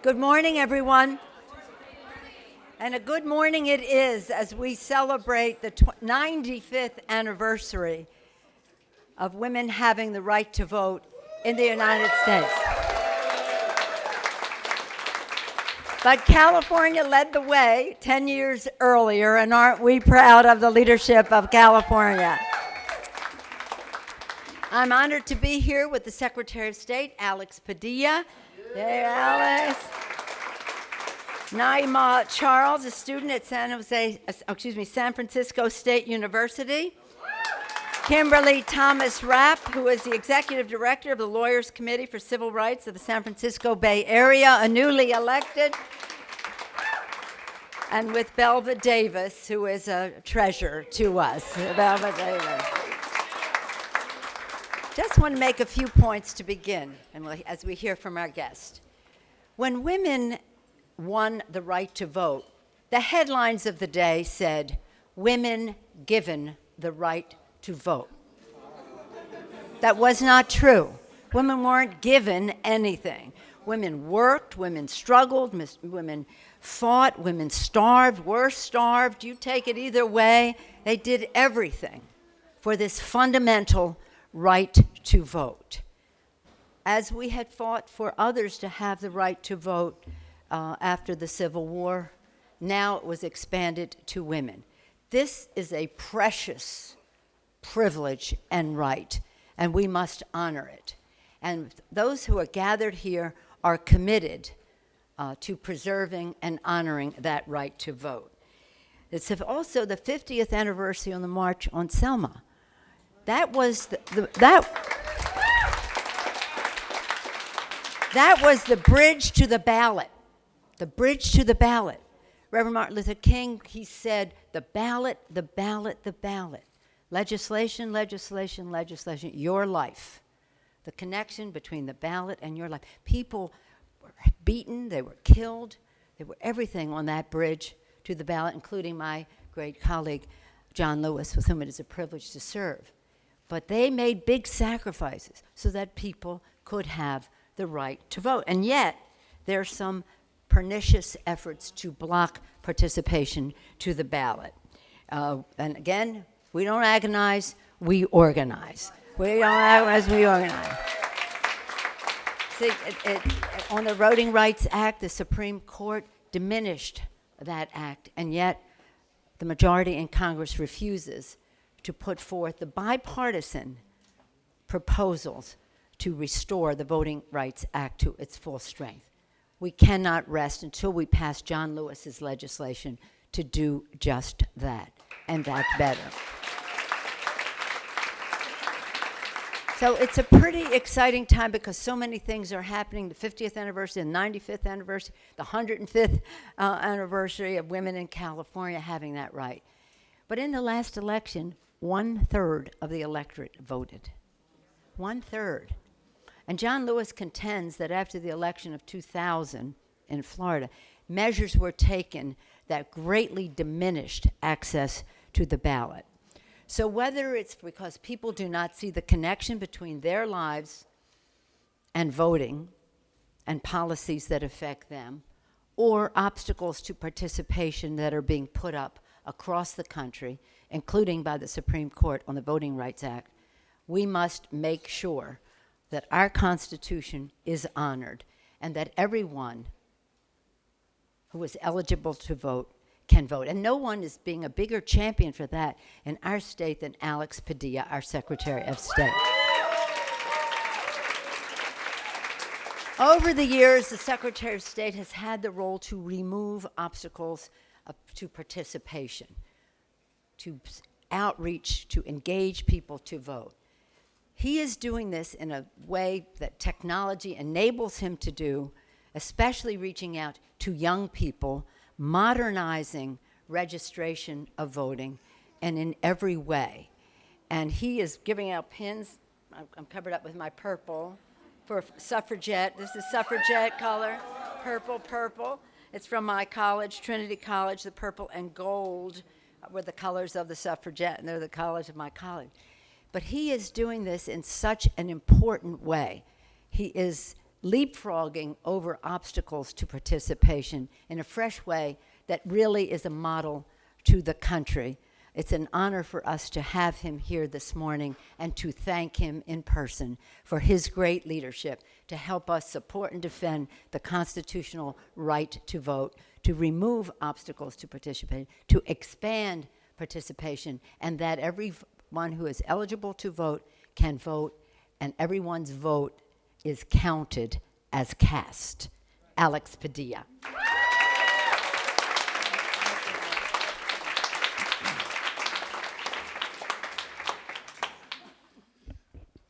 Good morning, everyone. And a good morning it is as we celebrate the 95th anniversary of women having the right to vote in the United States. But California led the way 10 years earlier, and aren't we proud of the leadership of California? I'm honored to be here with the Secretary of State, Alex Padilla. Hey, Alex. Naima Charles, a student at San Francisco State University. Kimberly Thomas Rapp, who is the Executive Director of the Lawyers Committee for Civil Rights of the San Francisco Bay Area, a newly elected. And with Belva Davis, who is a treasure to us. Belva Davis. Just want to make a few points to begin, and as we hear from our guest. When women won the right to vote, the headlines of the day said, "Women given the right to vote." That was not true. Women weren't given anything. Women worked, women struggled, women fought, women starved, were starved. You take it either way. They did everything for this fundamental right to vote. As we had fought for others to have the right to vote after the Civil War, now it was expanded to women. This is a precious privilege and right, and we must honor it. And those who are gathered here are committed to preserving and honoring that right to vote. It's also the 50th anniversary on the March on Selma. That was that was the bridge to the ballot. The bridge to the ballot. Reverend Martin Luther King, he said, the ballot, the ballot, the ballot. Legislation, legislation, legislation, your life. The connection between the ballot and your life. People were beaten, they were killed, they were everything on that bridge to the ballot, including my great colleague, John Lewis, with whom it is a privilege to serve. But they made big sacrifices so that people could have the right to vote. And yet, there are some pernicious efforts to block participation to the ballot. And again, we don't agonize, we organize. We don't agonize, we organize. See, on the Voting Rights Act, the Supreme Court diminished that act, and yet the majority in Congress refuses to put forth the bipartisan proposals to restore the Voting Rights Act to its full strength. We cannot rest until we pass John Lewis's legislation to do just that, and that better. So it's a pretty exciting time because so many things are happening. The 50th anniversary, the 95th anniversary, the 105th anniversary of women in California having that right. But in the last election, 1/3 of the electorate voted. 1/3. And John Lewis contends that after the election of 2000 in Florida, measures were taken that greatly diminished access to the ballot. So whether it's because people do not see the connection between their lives and voting and policies that affect them, or obstacles to participation that are being put up across the country, including by the Supreme Court on the Voting Rights Act, we must make sure that our Constitution is honored and that everyone who is eligible to vote can vote. And no one is being a bigger champion for that in our state than Alex Padilla, our Secretary of State. Over the years, the Secretary of State has had the role to remove obstacles to participation, to outreach, to engage people to vote. He is doing this in a way that technology enables him to do, especially reaching out to young people, modernizing registration of voting, and in every way. And he is giving out pins. I'm covered up with my purple for suffragette. This is suffragette color, purple, purple. It's from my college, Trinity College. The purple and gold were the colors of the suffragette, and they're the colors of my college. But he is doing this in such an important way. He is leapfrogging over obstacles to participation in a fresh way that really is a model to the country. It's an honor for us to have him here this morning and to thank him in person for his great leadership to help us support and defend the constitutional right to vote, to remove obstacles to participate, to expand participation, and that everyone who is eligible to vote can vote, and everyone's vote is counted as cast. Alex Padilla.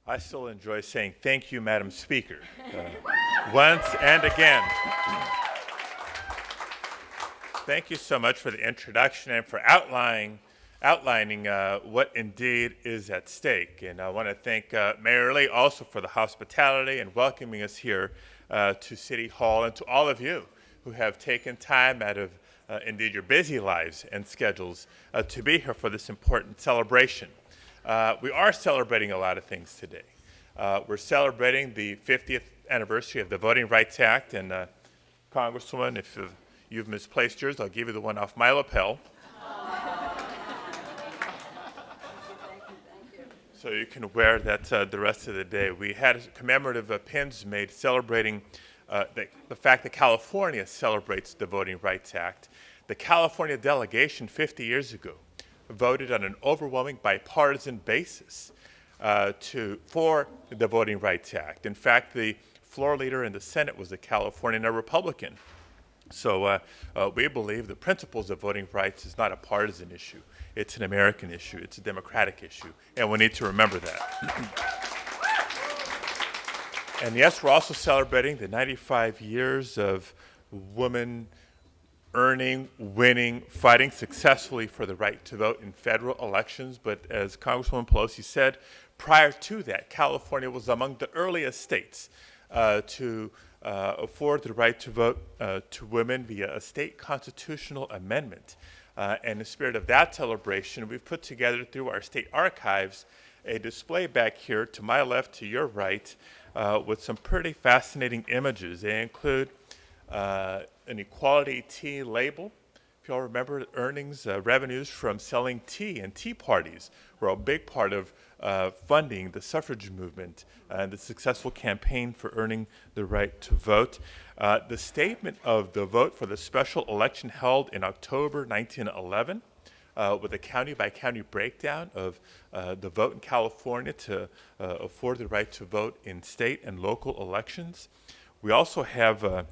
I still enjoy saying thank you, Madam Speaker, once and again. Thank you so much for the introduction and for outlining what indeed is at stake. And I want to thank Mayor Lee also for the hospitality and welcoming us here to City Hall, and to all of you who have taken time out of indeed your busy lives and schedules to be here for this important celebration. We are celebrating a lot of things today. We're celebrating the 50th anniversary of the Voting Rights Act, and Congresswoman, if you've misplaced yours, I'll give you the one off my lapel. So you can wear that the rest of the day. We had commemorative pins made celebrating the fact that California celebrates the Voting Rights Act. The California delegation 50 years ago voted on an overwhelming bipartisan basis for the Voting Rights Act. In fact, the floor leader in the Senate was a Californian, a Republican. So we believe the principles of voting rights is not a partisan issue. It's an American issue. It's a democratic issue. And we need to remember that. And yes, we're also celebrating the 95 years of women earning, winning, fighting successfully for the right to vote in federal elections. But as Congresswoman Pelosi said, prior to that, California was among the earliest states to afford the right to vote to women via a state constitutional amendment. And in the spirit of that celebration, we've put together through our state archives a display back here to my left, to your right, with some pretty fascinating images. They include an equality tea label. If you all remember, earnings, revenues from selling tea and tea parties were a big part of funding the suffrage movement and the successful campaign for earning the right to vote. The statement of the vote for the special election held in October 1911 with a county-by-county breakdown of the vote in California to afford the right to vote in state and local elections. We also have a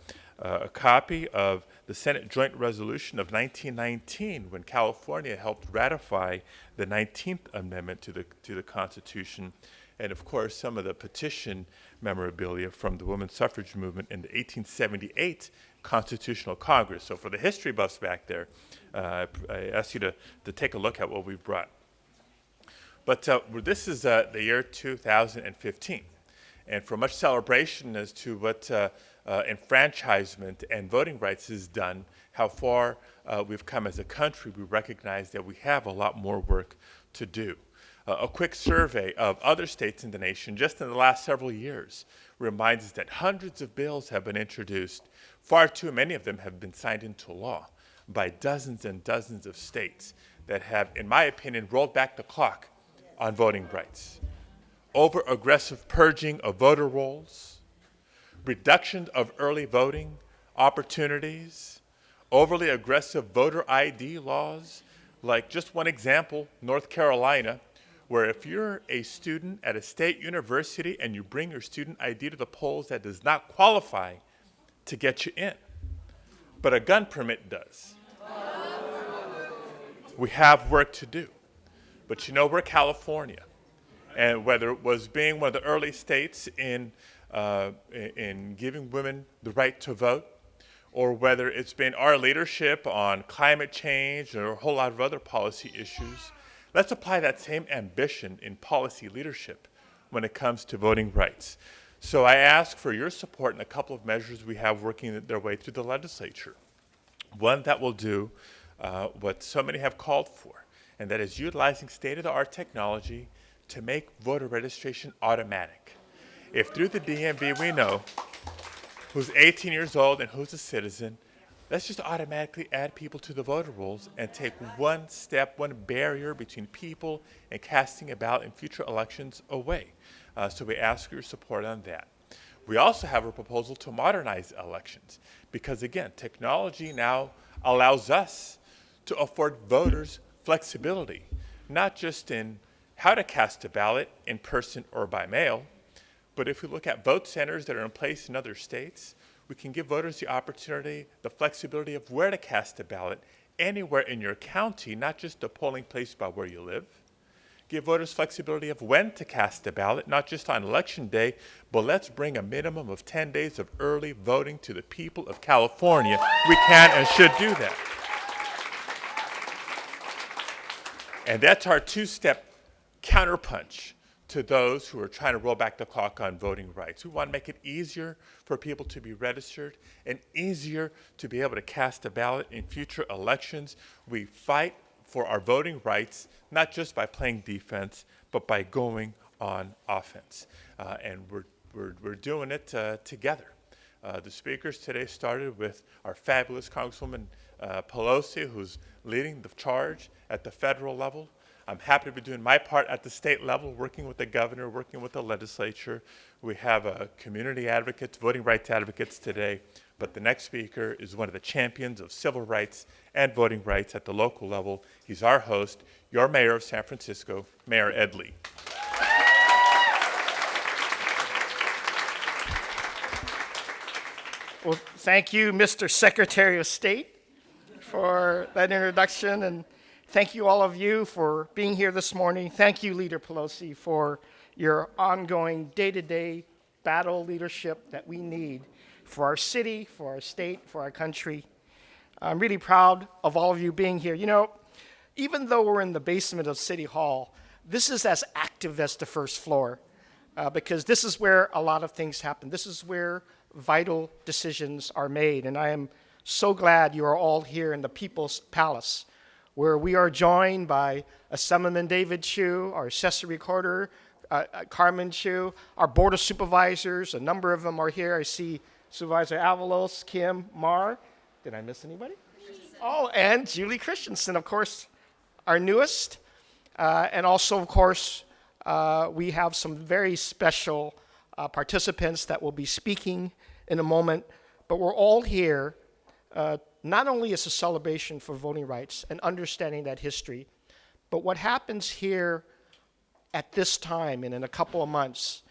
copy of the Senate Joint Resolution of 1919, when California helped ratify the 19th Amendment to the Constitution, and of course some of the petition memorabilia from the women's suffrage movement in the 1878 Constitutional Congress. So for the history buffs back there, I ask you to take a look at what we've brought. But this is the year 2015, and for much celebration as to what enfranchisement and voting rights has done, how far we've come as a country, we recognize that we have a lot more work to do. A quick survey of other states in the nation just in the last several years reminds us that hundreds of bills have been introduced. Far too many of them have been signed into law by dozens and dozens of states that have, in my opinion, rolled back the clock on voting rights. Over-aggressive purging of voter rolls, reduction of early voting opportunities, overly aggressive voter ID laws, like just one example, North Carolina, where if you're a student at a state university and you bring your student ID to the polls, that does not qualify to get you in, but a gun permit does. We have work to do, but you know, we're California, and whether it was being one of the early states in giving women the right to vote, or whether it's been our leadership on climate change or a whole lot of other policy issues, let's apply that same ambition in policy leadership when it comes to voting rights. So I ask for your support in a couple of measures we have working their way through the legislature. One that will do what so many have called for, and that is utilizing state-of-the-art technology to make voter registration automatic. If through the DMV we know who's 18 years old and who's a citizen, let's just automatically add people to the voter rolls and take one step, one barrier between people and casting a ballot in future elections away. So we ask for your support on that. We also have a proposal to modernize elections because, again, technology now allows us to afford voters flexibility, not just in how to cast a ballot in person or by mail, but if we look at vote centers that are in place in other states, we can give voters the opportunity, the flexibility of where to cast a ballot anywhere in your county, not just a polling place by where you live. Give voters flexibility of when to cast a ballot, not just on election day, but let's bring a minimum of 10 days of early voting to the people of California. We can and should do that. And that's our two-step counterpunch to those who are trying to roll back the clock on voting rights. We want to make it easier for people to be registered and easier to be able to cast a ballot in future elections. We fight for our voting rights, not just by playing defense, but by going on offense. And we're doing it together. The speakers today started with our fabulous Congresswoman Pelosi, who's leading the charge at the federal level. I'm happy to be doing my part at the state level, working with the governor, working with the legislature. We have community advocates, voting rights advocates today, but the next speaker is one of the champions of civil rights and voting rights at the local level. He's our host, your mayor of San Francisco, Mayor Ed Lee. Well, thank you, Mr. Secretary of State, for that introduction, and thank you, all of you, for being here this morning. Thank you, Leader Pelosi, for your ongoing day-to-day battle leadership that we need for our city, for our state, for our country. I'm really proud of all of you being here. You know, even though we're in the basement of City Hall, this is as active as the first floor because this is where a lot of things happen. This is where vital decisions are made, and I am so glad you are all here in the People's Palace, where we are joined by Assemblyman David Chu, our Assessor Recorder, Carmen Chu, our Board of Supervisors. A number of them are here. I see Supervisor Avalos, Kim, Mar. Did I miss anybody? Oh, and Julie Christensen, of course, our newest. And also, of course, we have some very special participants that will be speaking in a moment. But we're all here not only as a celebration for voting rights and understanding that history, but what happens here at this time and in a couple of months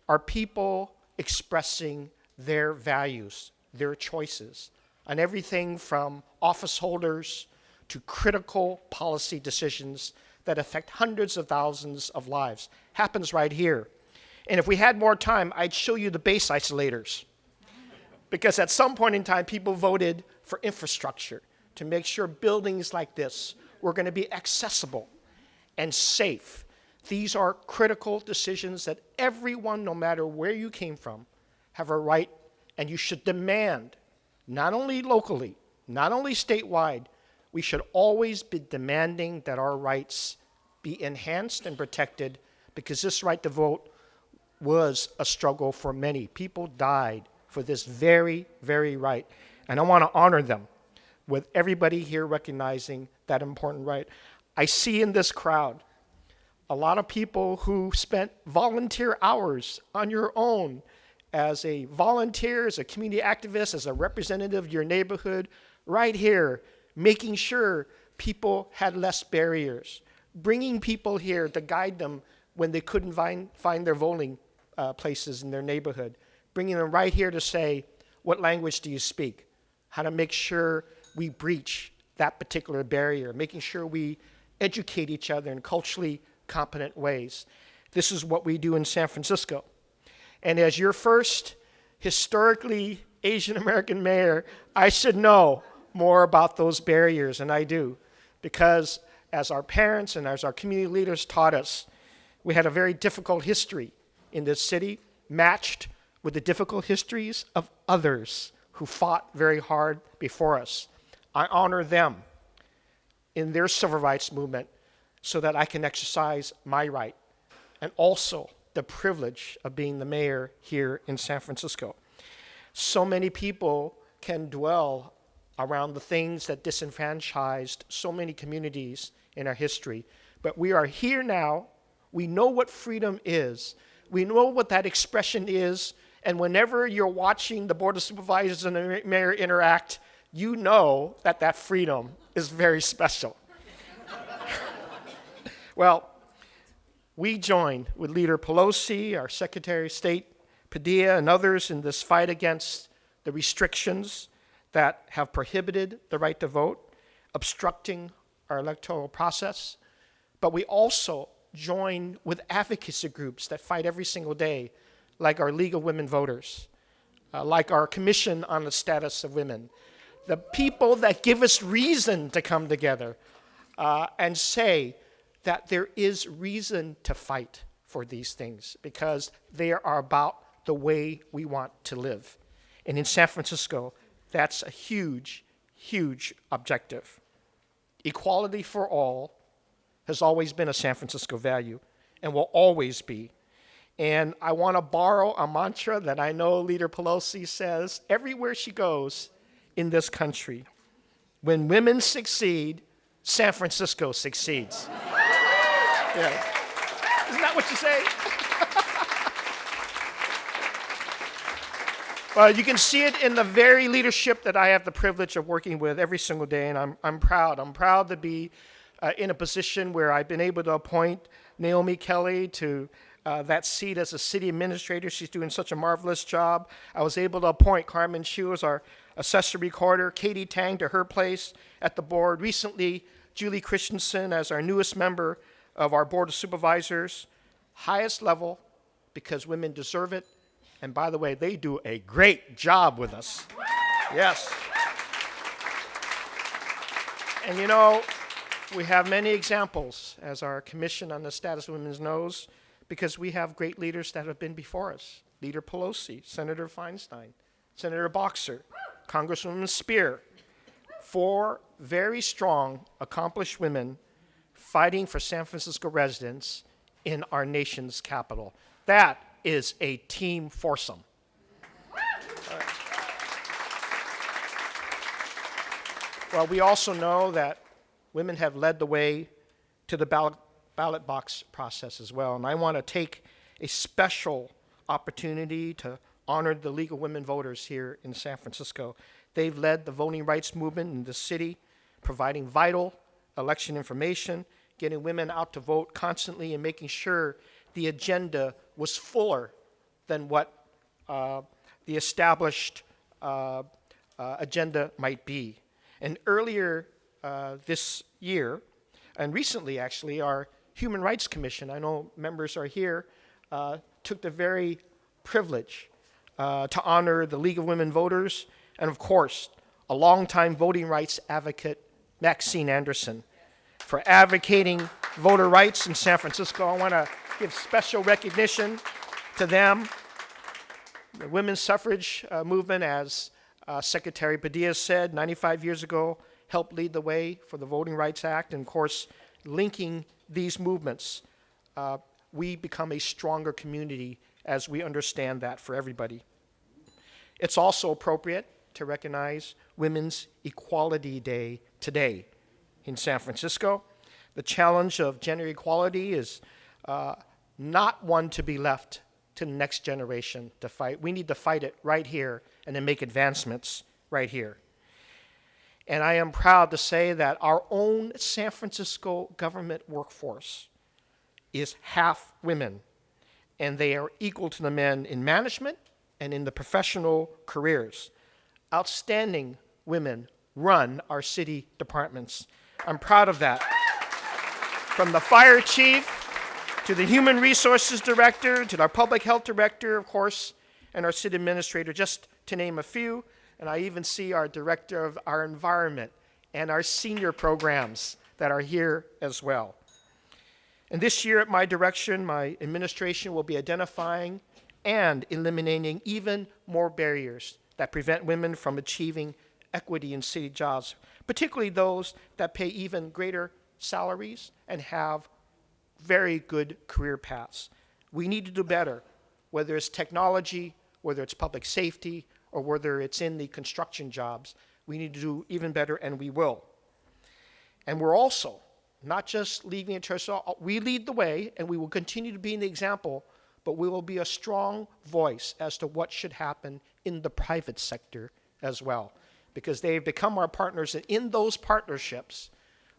are people expressing their values, their choices, on everything from office holders to critical policy decisions that affect hundreds of thousands of lives. Happens right here. And if we had more time, I'd show you the base isolators. Because at some point in time, people voted for infrastructure to make sure buildings like this were going to be accessible and safe. These are critical decisions that everyone, no matter where you came from, have a right, and you should demand, not only locally, not only statewide, we should always be demanding that our rights be enhanced and protected, because this right to vote was a struggle for many. People died for this very, very right. And I want to honor them with everybody here recognizing that important right. I see in this crowd a lot of people who spent volunteer hours on your own as a volunteer, as a community activist, as a representative of your neighborhood, right here, making sure people had less barriers, bringing people here to guide them when they couldn't find their voting places in their neighborhood, bringing them right here to say, what language do you speak? How to make sure we breach that particular barrier, making sure we educate each other in culturally competent ways. This is what we do in San Francisco. And as your first historically Asian American mayor, I should know more about those barriers, and I do, because as our parents and as our community leaders taught us, we had a very difficult history in this city, matched with the difficult histories of others who fought very hard before us. I honor them in their civil rights movement so that I can exercise my right and also the privilege of being the mayor here in San Francisco. So many people can dwell around the things that disenfranchised so many communities in our history. But we are here now. We know what freedom is. We know what that expression is. And whenever you're watching the Board of Supervisors and the mayor interact, you know that that freedom is very special. Well, we join with Leader Pelosi, our Secretary of State, Padilla, and others in this fight against the restrictions that have prohibited the right to vote, obstructing our electoral process. But we also join with advocacy groups that fight every single day, like our League of Women Voters, like our Commission on the Status of Women, the people that give us reason to come together and say that there is reason to fight for these things because they are about the way we want to live. And in San Francisco, that's a huge, huge objective. Equality for all has always been a San Francisco value and will always be. And I want to borrow a mantra that I know Leader Pelosi says everywhere she goes in this country. When women succeed, San Francisco succeeds. Yeah. Isn't that what you say? Well, you can see it in the very leadership that I have the privilege of working with every single day, and I'm proud. I'm proud to be in a position where I've been able to appoint Naomi Kelly to that seat as a city administrator. She's doing such a marvelous job. I was able to appoint Carmen Chu as our assessor recorder, Katie Tang to her place at the board. Recently, Julie Christensen as our newest member of our Board of Supervisors, highest level because women deserve it. And by the way, they do a great job with us. Yes. And you know, we have many examples, as our Commission on the Status of Women knows, because we have great leaders that have been before us. Leader Pelosi, Senator Feinstein, Senator Boxer, Congresswoman Spear. 4 very strong, accomplished women fighting for San Francisco residents in our nation's capital. That is a team foursome. Well, we also know that women have led the way to the ballot box process as well. And I want to take a special opportunity to honor the League of Women Voters here in San Francisco. They've led the voting rights movement in the city, providing vital election information, getting women out to vote constantly, and making sure the agenda was fuller than what the established agenda might be. And earlier this year, and recently actually, our Human Rights Commission, I know members are here, took the very privilege to honor the League of Women Voters, and of course, a longtime voting rights advocate, Maxine Anderson, for advocating voter rights in San Francisco. I want to give special recognition to them. The women's suffrage movement, as Secretary Padilla said 95 years ago, helped lead the way for the Voting Rights Act. And of course, linking these movements, we become a stronger community as we understand that for everybody. It's also appropriate to recognize Women's Equality Day today in San Francisco. The challenge of gender equality is not one to be left to the next generation to fight. We need to fight it right here and then make advancements right here. And I am proud to say that our own San Francisco government workforce is half women, and they are equal to the men in management and in the professional careers. Outstanding women run our city departments. I'm proud of that. From the fire chief to the human resources director to our public health director, of course, and our city administrator, just to name a few. And I even see our director of our environment and our senior programs that are here as well. And this year at my direction, my administration will be identifying and eliminating even more barriers that prevent women from achieving equity in city jobs, particularly those that pay even greater salaries and have very good career paths. We need to do better, whether it's technology, whether it's public safety, or whether it's in the construction jobs, we need to do even better, and we will. And we're also not just leaving it to ourselves. We lead the way, and we will continue to be an example, but we will be a strong voice as to what should happen in the private sector as well, because they've become our partners, and in those partnerships,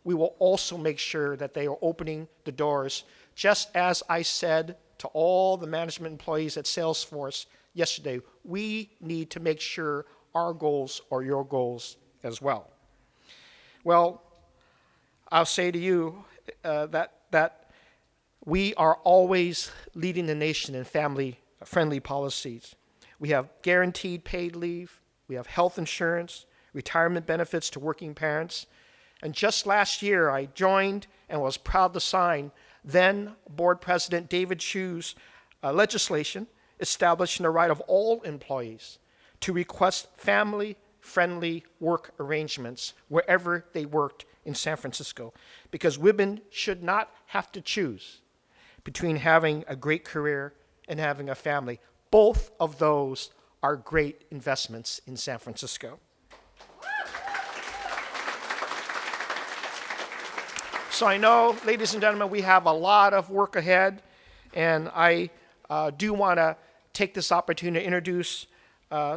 we will also make sure that they are opening the doors, just as I said to all the management employees at Salesforce yesterday. We need to make sure our goals are your goals as well. Well, I'll say to you that we are always leading the nation in family-friendly policies. We have guaranteed paid leave. We have health insurance, retirement benefits to working parents. And just last year, I joined and was proud to sign then Board President David Chu's legislation establishing the right of all employees to request family-friendly work arrangements wherever they worked in San Francisco, because women should not have to choose between having a great career and having a family. Both of those are great investments in San Francisco. So I know, ladies and gentlemen, we have a lot of work ahead, and I do want to take this opportunity to introduce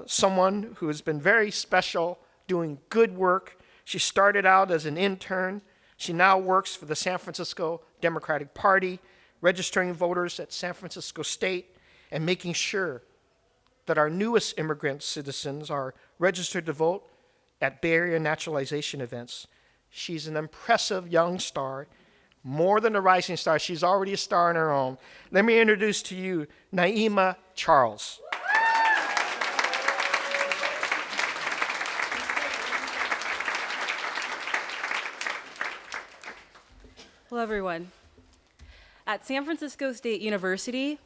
someone who has been very special, doing good work. She started out as an intern. She now works for the San Francisco Democratic Party, registering voters at San Francisco State and making sure that our newest immigrant citizens are registered to vote at Bay Area naturalization events. She's an impressive young star, more than a rising star. She's already a star on her own. Let me introduce to you Naima Charles. Hello, everyone. At San Francisco State University,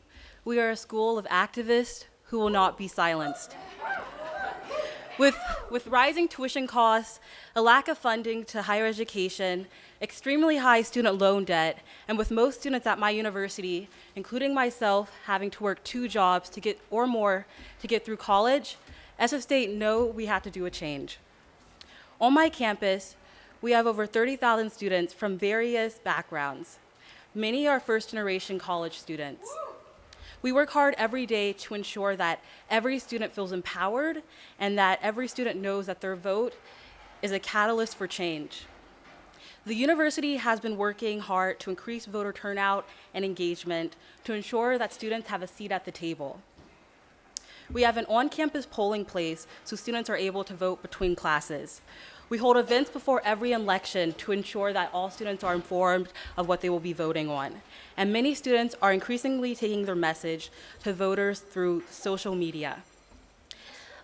we are a school of activists who will not be silenced. With rising tuition costs, a lack of funding to higher education, extremely high student loan debt, and with most students at my university, including myself, having to work 2 jobs or more to get through college, SF State knew we had to do a change. On my campus, we have over 30,000 students from various backgrounds. Many are first-generation college students. We work hard every day to ensure that every student feels empowered and that every student knows that their vote is a catalyst for change. The university has been working hard to increase voter turnout and engagement to ensure that students have a seat at the table. We have an on-campus polling place so students are able to vote between classes. We hold events before every election to ensure that all students are informed of what they will be voting on. And many students are increasingly taking their message to voters through social media.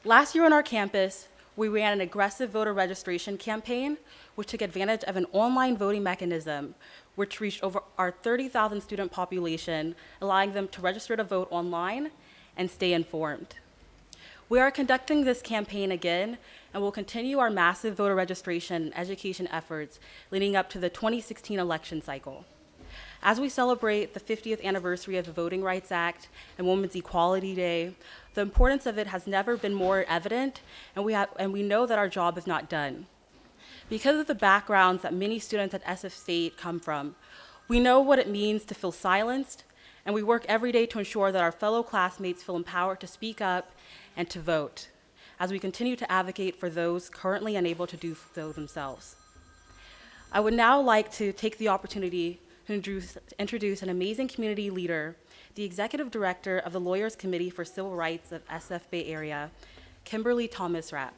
Last year on our campus, we ran an aggressive voter registration campaign, which took advantage of an online voting mechanism, which reached over our 30,000 student population, allowing them to register to vote online and stay informed. We are conducting this campaign again, and will continue our massive voter registration and education efforts leading up to the 2016 election cycle. As we celebrate the 50th anniversary of the Voting Rights Act and Women's Equality Day, the importance of it has never been more evident, and we know that our job is not done. Because of the backgrounds that many students at SF State come from, we know what it means to feel silenced, and we work every day to ensure that our fellow classmates feel empowered to speak up and to vote, as we continue to advocate for those currently unable to do so themselves. I would now like to take the opportunity to introduce an amazing community leader, the Executive Director of the Lawyers Committee for Civil Rights of SF Bay Area, Kimberly Thomas Rapp.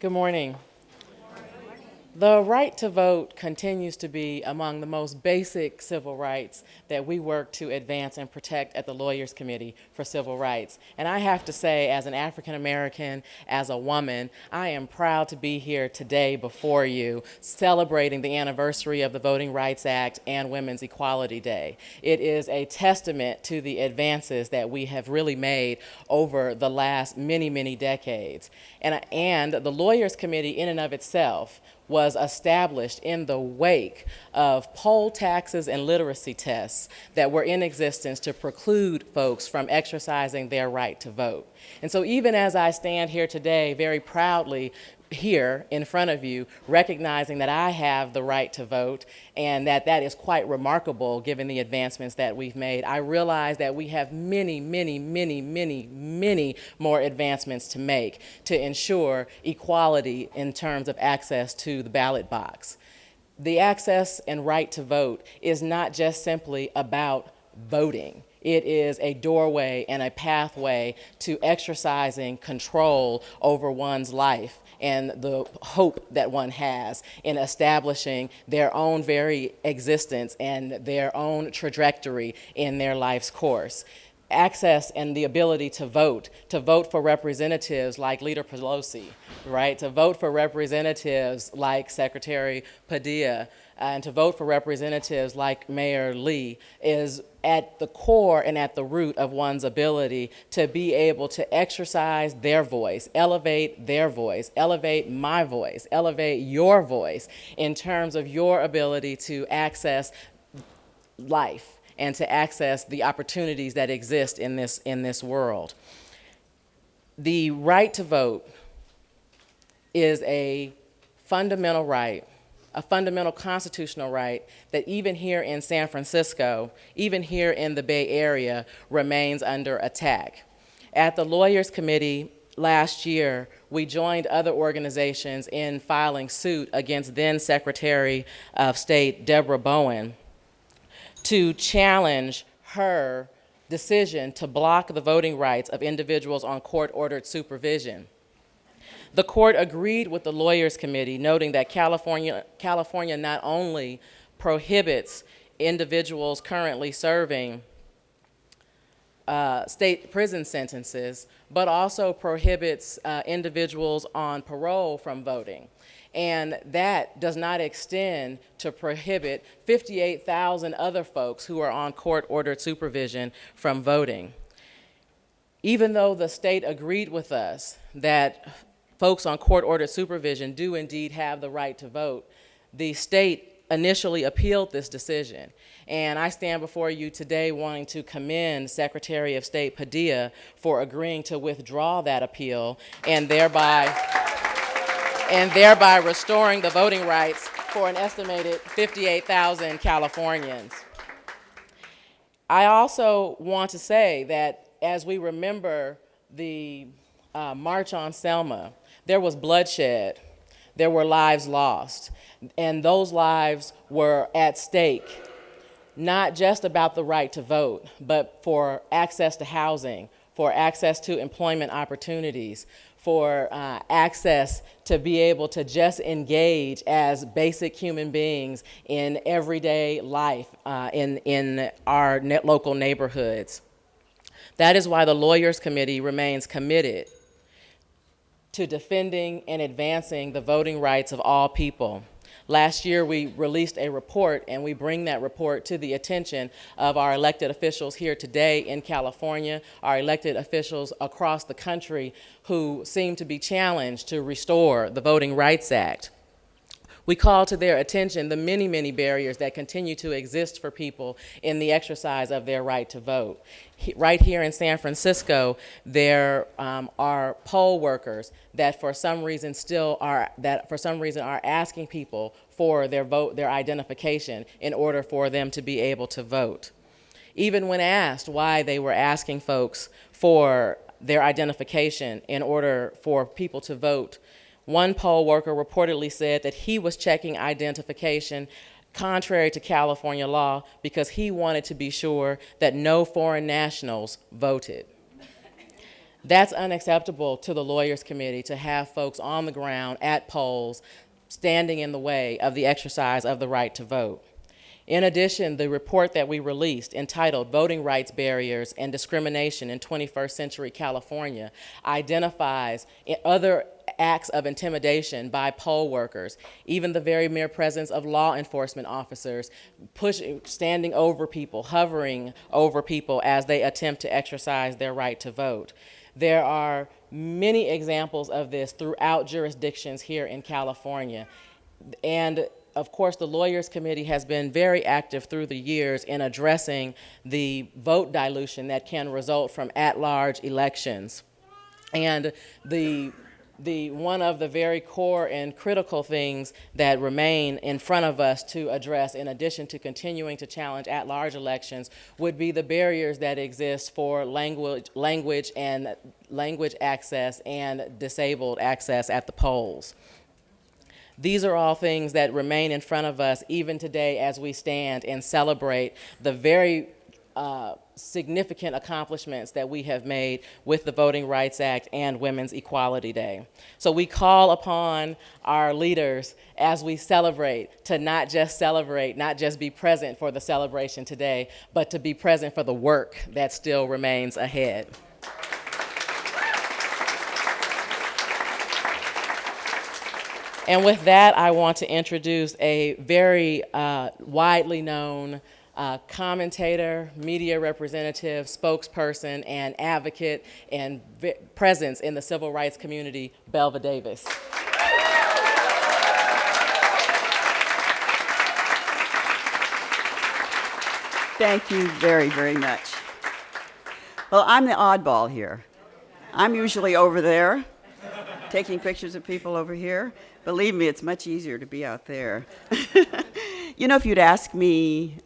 Good morning. The right to vote continues to be among the most basic civil rights that we work to advance and protect at the Lawyers Committee for Civil Rights. And I have to say, as an African American, as a woman, I am proud to be here today before you, celebrating the anniversary of the Voting Rights Act and Women's Equality Day. It is a testament to the advances that we have really made over the last many, many decades. And the Lawyers Committee in and of itself, was established in the wake of poll taxes and literacy tests that were in existence to preclude folks from exercising their right to vote. And so even as I stand here today very proudly here in front of you, recognizing that I have the right to vote and that that is quite remarkable given the advancements that we've made, I realize that we have many, many, many, many, many more advancements to make to ensure equality in terms of access to the ballot box. The access and right to vote is not just simply about voting. It is a doorway and a pathway to exercising control over one's life and the hope that one has in establishing their own very existence and their own trajectory in their life's course. Access and the ability to vote for representatives like Leader Pelosi, right? To vote for representatives like Secretary Padilla, and to vote for representatives like Mayor Lee is at the core and at the root of one's ability to be able to exercise their voice, elevate my voice, elevate your voice in terms of your ability to access life and to access the opportunities that exist in this world. The right to vote is a fundamental right, a fundamental constitutional right that even here in San Francisco, even here in the Bay Area, remains under attack. At the Lawyers Committee last year, we joined other organizations in filing suit against then Secretary of State Deborah Bowen to challenge her decision to block the voting rights of individuals on court-ordered supervision. The court agreed with the Lawyers Committee, noting that California not only prohibits individuals currently serving state prison sentences, but also prohibits individuals on parole from voting. And that does not extend to prohibit 58,000 other folks who are on court-ordered supervision from voting. Even though the state agreed with us that folks on court-ordered supervision do indeed have the right to vote, the state initially appealed this decision. And I stand before you today wanting to commend Secretary of State Padilla for agreeing to withdraw that appeal and thereby restoring the voting rights for an estimated 58,000 Californians. I also want to say that as we remember the March on Selma, there was bloodshed, there were lives lost, and those lives were at stake, not just about the right to vote, but for access to housing, for access to employment opportunities, for access to be able to just engage as basic human beings in everyday life in our local neighborhoods. That is why the Lawyers Committee remains committed to defending and advancing the voting rights of all people. Last year, we released a report, and we bring that report to the attention of our elected officials here today in California, our elected officials across the country who seem to be challenged to restore the Voting Rights Act. We call to their attention the many, many barriers that continue to exist for people in the exercise of their right to vote. Right here in San Francisco, there are poll workers that for some reason are asking people for their vote, their identification, in order for them to be able to vote. Even when asked why they were asking folks for their identification in order for people to vote, one poll worker reportedly said that he was checking identification contrary to California law because he wanted to be sure that no foreign nationals voted. That's unacceptable to the Lawyers Committee to have folks on the ground at polls standing in the way of the exercise of the right to vote. In addition, the report that we released entitled Voting Rights Barriers and Discrimination in 21st Century California identifies other acts of intimidation by poll workers, even the very mere presence of law enforcement officers standing over people, hovering over people as they attempt to exercise their right to vote. There are many examples of this throughout jurisdictions here in California. And of course, the Lawyers Committee has been very active through the years in addressing the vote dilution that can result from at-large elections. And the one of the very core and critical things that remain in front of us to address, in addition to continuing to challenge at-large elections, would be the barriers that exist for language access and disabled access at the polls. These are all things that remain in front of us even today as we stand and celebrate the very significant accomplishments that we have made with the Voting Rights Act and Women's Equality Day. So we call upon our leaders as we celebrate to not just celebrate, not just be present for the celebration today, but to be present for the work that still remains ahead. And with that, I want to introduce a very widely known commentator, media representative, spokesperson, and advocate and presence in the civil rights community, Belva Davis. Thank you very, very much. Well, I'm the oddball here. I'm usually over there, taking pictures of people over here. Believe me, it's much easier to be out there. You know, if you'd ask me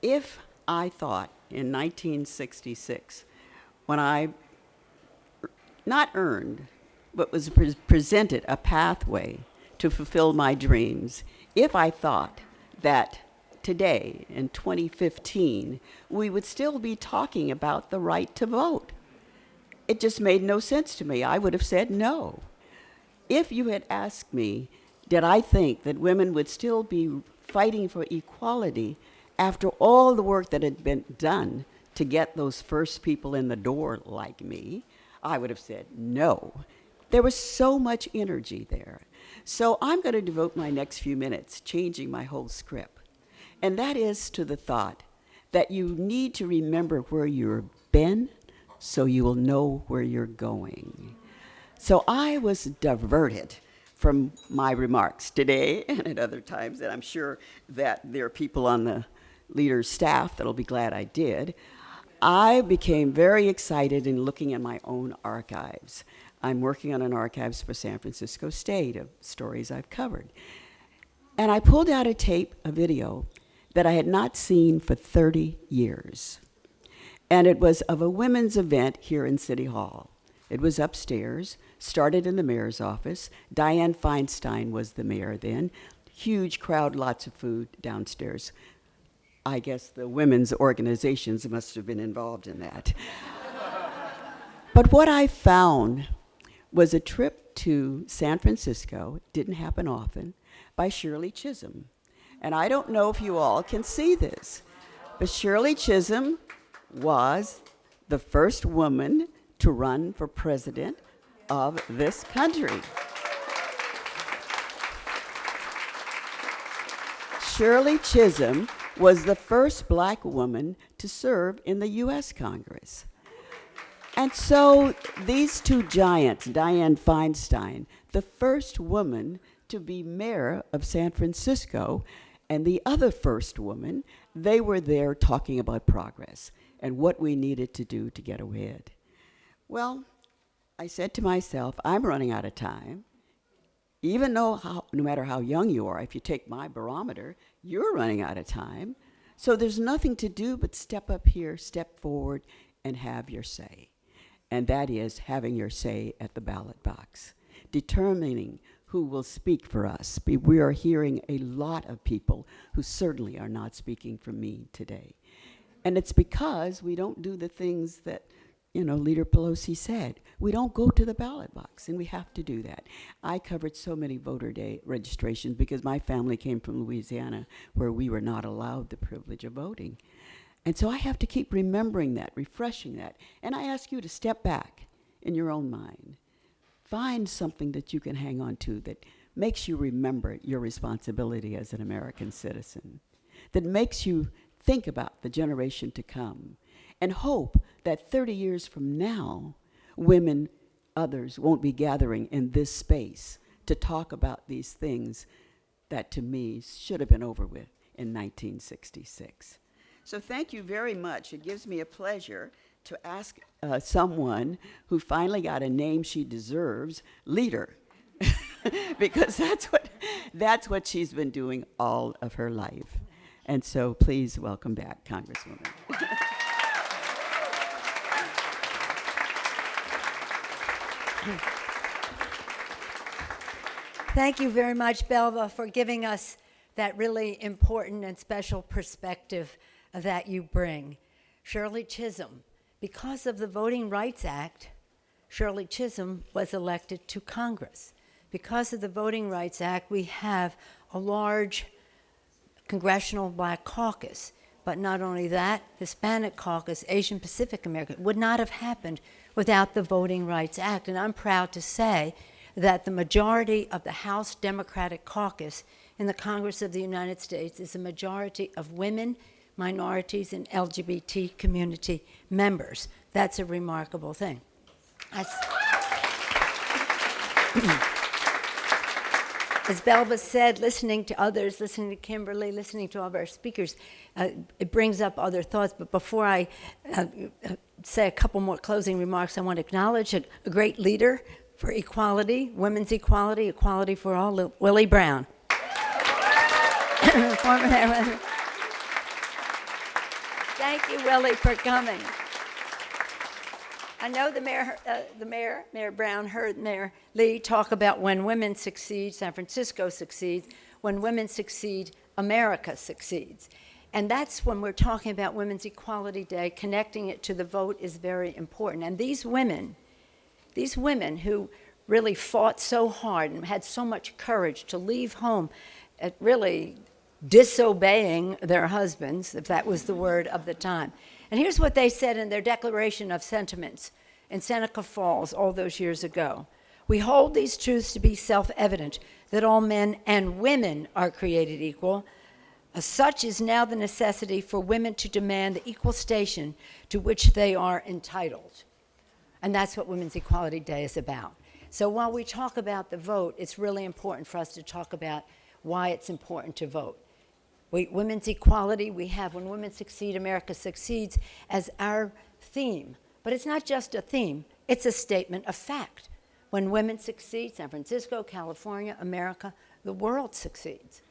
if I thought in 1966, when I not earned, but was presented a pathway to fulfill my dreams, if I thought that today, in 2015, we would still be talking about the right to vote, it just made no sense to me. I would have said no. If you had asked me, did I think that women would still be fighting for equality after all the work that had been done to get those first people in the door like me, I would have said no. There was so much energy there. So I'm going to devote my next few minutes changing my whole script. And that is to the thought that you need to remember where you've been so you will know where you're going. So I was diverted from my remarks today and at other times, and I'm sure that there are people on the leader's staff that'll be glad I did. I became very excited in looking at my own archives. I'm working on an archives for San Francisco State of stories I've covered. And I pulled out a video that I had not seen for 30 years. And it was of a women's event here in City Hall. It was upstairs, started in the mayor's office. Dianne Feinstein was the mayor then. Huge crowd, lots of food downstairs. I guess the women's organizations must have been involved in that. But what I found was a trip to San Francisco, it didn't happen often, by Shirley Chisholm. And I don't know if you all can see this, but Shirley Chisholm was the first woman to run for president of this country. Shirley Chisholm was the first black woman to serve in the U.S. Congress. And so these two giants, Dianne Feinstein, the first woman to be mayor of San Francisco, and the other first woman, they were there talking about progress and what we needed to do to get ahead. Well, I said to myself, I'm running out of time. Even though, no matter how young you are, if you take my barometer, you're running out of time. So there's nothing to do but step up here, step forward, and have your say. And that is having your say at the ballot box, determining who will speak for us. We are hearing a lot of people who certainly are not speaking for me today. And it's because we don't do the things that, Leader Pelosi said. We don't go to the ballot box, and we have to do that. I covered so many voter day registrations because my family came from Louisiana, where we were not allowed the privilege of voting. And so I have to keep remembering that, refreshing that. And I ask you to step back in your own mind. Find something that you can hang on to that makes you remember your responsibility as an American citizen, that makes you think about the generation to come, and hope that 30 years from now, women, others, won't be gathering in this space to talk about these things that to me should have been over with in 1966. So thank you very much. It gives me a pleasure to ask someone who finally got a name she deserves, Leader, because that's what she's been doing all of her life. And so please welcome back, Congresswoman. Thank you very much, Belva, for giving us that really important and special perspective that you bring. Shirley Chisholm, because of the Voting Rights Act, Shirley Chisholm was elected to Congress. Because of the Voting Rights Act, we have a large Congressional Black Caucus. But not only that, Hispanic Caucus, Asian Pacific American, would not have happened without the Voting Rights Act. And I'm proud to say that the majority of the House Democratic Caucus in the Congress of the United States is a majority of women, minorities, and LGBT community members. That's a remarkable thing. As Belva said, listening to others, listening to Kimberly, listening to all of our speakers, it brings up other thoughts. But before I say a couple more closing remarks, I want to acknowledge a great leader for equality, women's equality, equality for all, Willie Brown. Thank you, Willie, for coming. I know Mayor Brown heard Mayor Lee talk about when women succeed, San Francisco succeeds. When women succeed, America succeeds. And that's when we're talking about Women's Equality Day, connecting it to the vote is very important. And these women who really fought so hard and had so much courage to leave home at really disobeying their husbands, if that was the word of the time. And here's what they said in their Declaration of Sentiments in Seneca Falls all those years ago. We hold these truths to be self-evident, that all men and women are created equal. As such is now the necessity for women to demand the equal station to which they are entitled. And that's what Women's Equality Day is about. So while we talk about the vote, it's really important for us to talk about why it's important to vote. Women's equality, we have When Women Succeed, America Succeeds as our theme. But it's not just a theme, it's a statement of fact. When women succeed, San Francisco, California, America, the world succeeds.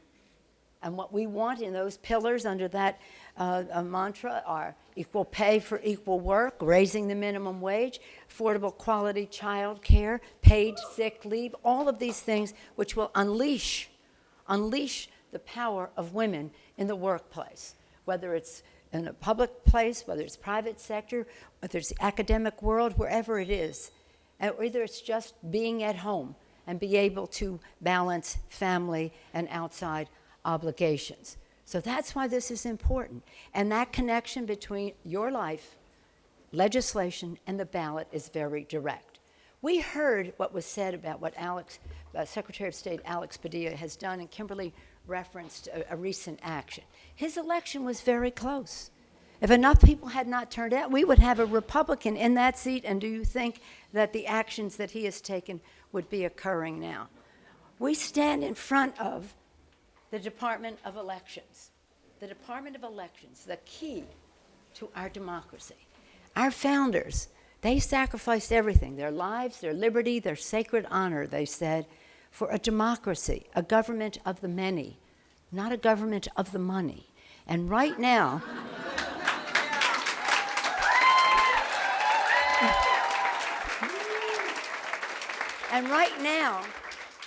And what we want in those pillars under that mantra are equal pay for equal work, raising the minimum wage, affordable quality child care, paid sick leave, all of these things which will unleash the power of women in the workplace, whether it's in a public place, whether it's private sector, whether it's the academic world, wherever it is, and whether it's just being at home and be able to balance family and outside obligations. So that's why this is important. And that connection between your life, legislation, and the ballot is very direct. We heard what was said about what Secretary of State Alex Padilla has done, and Kimberly referenced a recent action. His election was very close. If enough people had not turned out, we would have a Republican in that seat, and do you think that the actions that he has taken would be occurring now? We stand in front of the Department of Elections. The Department of Elections, the key to our democracy. Our founders, they sacrificed everything, their lives, their liberty, their sacred honor, they said, for a democracy, a government of the many, not a government of the money. And right now,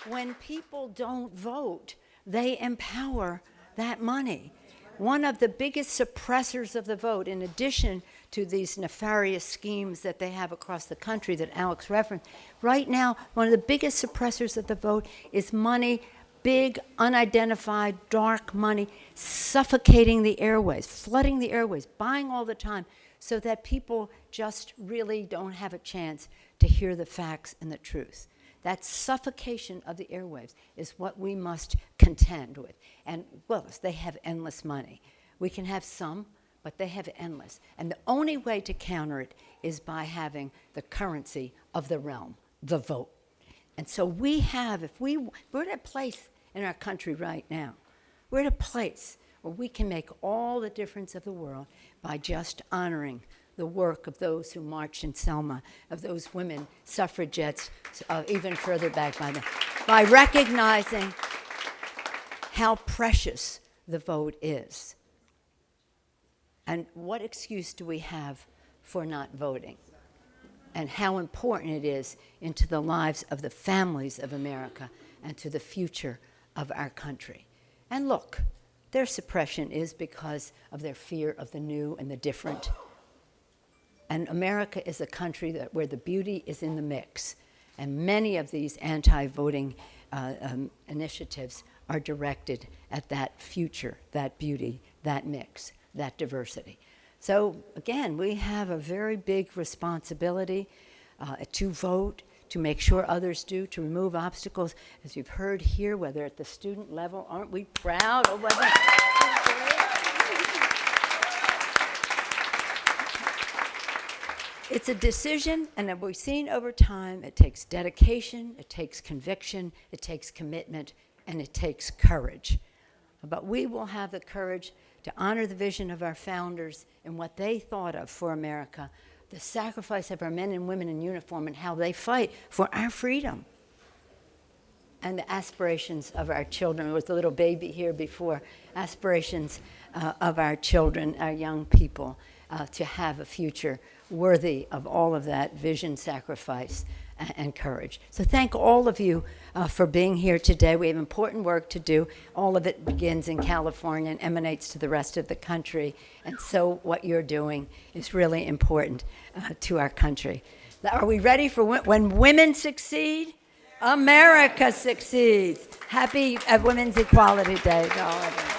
when people don't vote, they empower that money. One of the biggest suppressors of the vote, in addition to these nefarious schemes that they have across the country that Alex referenced, right now, one of the biggest suppressors of the vote is money, big, unidentified, dark money, suffocating the airways, flooding the airways, buying all the time, so that people just really don't have a chance to hear the facts and the truth. That suffocation of the airwaves is what we must contend with. And, well, they have endless money. We can have some, but they have endless. And the only way to counter it is by having the currency of the realm, the vote. And so we're at a place in our country right now. We're at a place where we can make all the difference of the world by just honoring the work of those who marched in Selma, of those women suffragettes, even further back by recognizing how precious the vote is. And what excuse do we have for not voting? And how important it is into the lives of the families of America and to the future of our country. And look, their suppression is because of their fear of the new and the different. And America is a country where the beauty is in the mix. And many of these anti-voting initiatives are directed at that future, that beauty, that mix, that diversity. So again, we have a very big responsibility to vote, to make sure others do, to remove obstacles. As you've heard here, whether at the student level, aren't we proud of what It's a decision, and as we've seen over time, it takes dedication, it takes conviction, it takes commitment, and it takes courage. But we will have the courage to honor the vision of our founders and what they thought of for America, the sacrifice of our men and women in uniform and how they fight for our freedom, and the aspirations of our children. There was a little baby here before, aspirations of our children, our young people, to have a future worthy of all of that vision, sacrifice, and courage. So thank all of you for being here today. We have important work to do. All of it begins in California and emanates to the rest of the country. And so what you're doing is really important to our country. Are we ready for when women succeed? America succeeds. Happy Women's Equality Day to all of you.